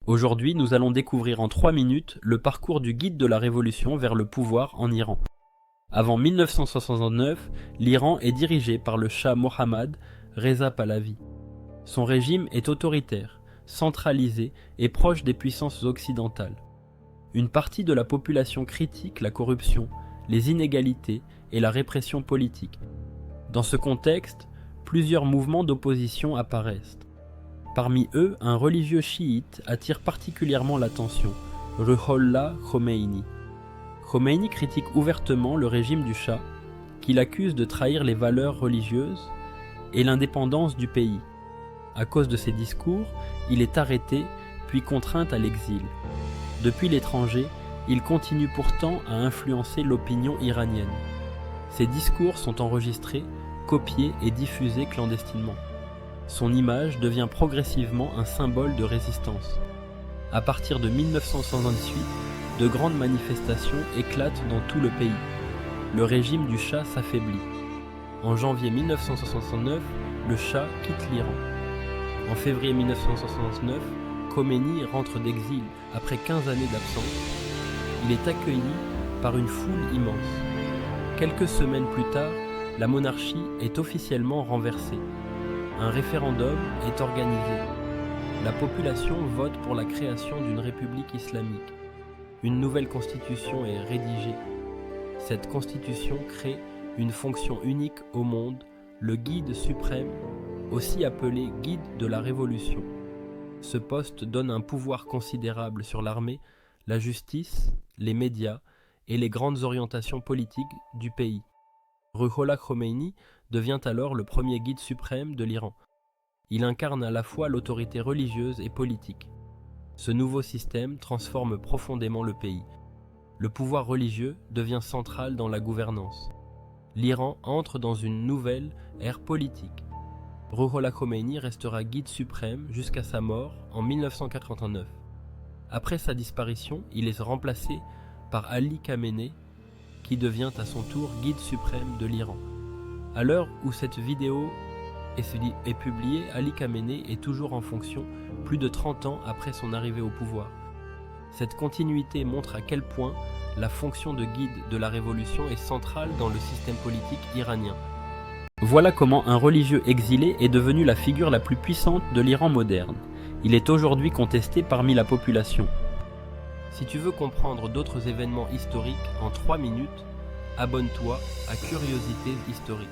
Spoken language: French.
Aujourd'hui, nous allons découvrir en 3 minutes le parcours du guide de la révolution vers le pouvoir en Iran. Avant 1969, l'Iran est dirigé par le Shah Mohammad Reza Pahlavi. Son régime est autoritaire, centralisé et proche des puissances occidentales. Une partie de la population critique la corruption, les inégalités et la répression politique. Dans ce contexte, plusieurs mouvements d'opposition apparaissent. Parmi eux, un religieux chiite attire particulièrement l'attention, Ruhollah Khomeini. Khomeini critique ouvertement le régime du Shah, qu'il accuse de trahir les valeurs religieuses et l'indépendance du pays. À cause de ses discours, il est arrêté puis contraint à l'exil. Depuis l'étranger, il continue pourtant à influencer l'opinion iranienne. Ses discours sont enregistrés, copiés et diffusés clandestinement. Son image devient progressivement un symbole de résistance. À partir de 1968, de grandes manifestations éclatent dans tout le pays. Le régime du Shah s'affaiblit. En janvier 1969, le Shah quitte l'Iran. En février 1969, Khomeini rentre d'exil après 15 années d'absence. Il est accueilli par une foule immense. Quelques semaines plus tard, la monarchie est officiellement renversée. Un référendum est organisé. La population vote pour la création d'une république islamique. Une nouvelle constitution est rédigée. Cette constitution crée une fonction unique au monde, le guide suprême, aussi appelé guide de la révolution. Ce poste donne un pouvoir considérable sur l'armée, la justice, les médias et les grandes orientations politiques du pays. Ruhollah Khomeini devient alors le premier guide suprême de l'Iran. Il incarne à la fois l'autorité religieuse et politique. Ce nouveau système transforme profondément le pays. Le pouvoir religieux devient central dans la gouvernance. L'Iran entre dans une nouvelle ère politique. Ruhollah Khomeini restera guide suprême jusqu'à sa mort en 1989. Après sa disparition, il est remplacé par Ali Khamenei, qui devient à son tour guide suprême de l'Iran. À l'heure où cette vidéo est publiée, Ali Khamenei est toujours en fonction, plus de 30 ans après son arrivée au pouvoir. Cette continuité montre à quel point la fonction de guide de la révolution est centrale dans le système politique iranien. Voilà comment un religieux exilé est devenu la figure la plus puissante de l'Iran moderne. Il est aujourd'hui contesté parmi la population. Si tu veux comprendre d'autres événements historiques en 3 minutes, abonne-toi à Curiosités historiques.